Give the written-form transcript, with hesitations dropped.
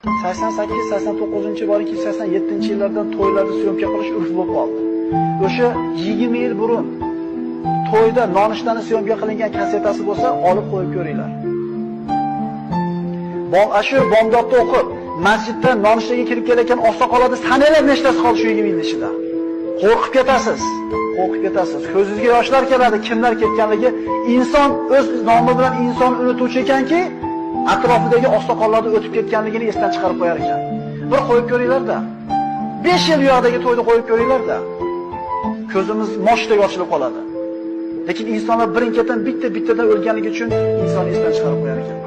88-89 balki 87-yillardan to'ylarda syomka qilish urf bo'lib qoldi. O'sha 20 yil burun to'yda nonushtani syomka qilingan kasetasi bo'lsa, olib qo'yib ko'ringlar. Shu bomdodda o'qib, masjiddan nonushtaga kirib kelayotgan oqsoqollarni sananglar nechtasi qoldi shu 20 yil ichida. Qo'rqib ketasiz. Qo'rqib ketasiz. Ko'zingizga yoshlar keladi, kimlar ketganligi. Inson o'z nomi bilan inson unutuvchi ekanki, atrofidagi oqsoqollarni o'tib ketganligini esdan chiqarib qo'yar ekan. Bir qo'yib ko'ringlar-da. 5 yil yo'qdagi to'yda qo'yib ko'ringlar-da. Ko'zimiz moshdek ochilib qoladi. Lekin insonlar birin-ketin bitta-bittadan o'lganligi uchun inson esdan chiqarib qo'yar ekan.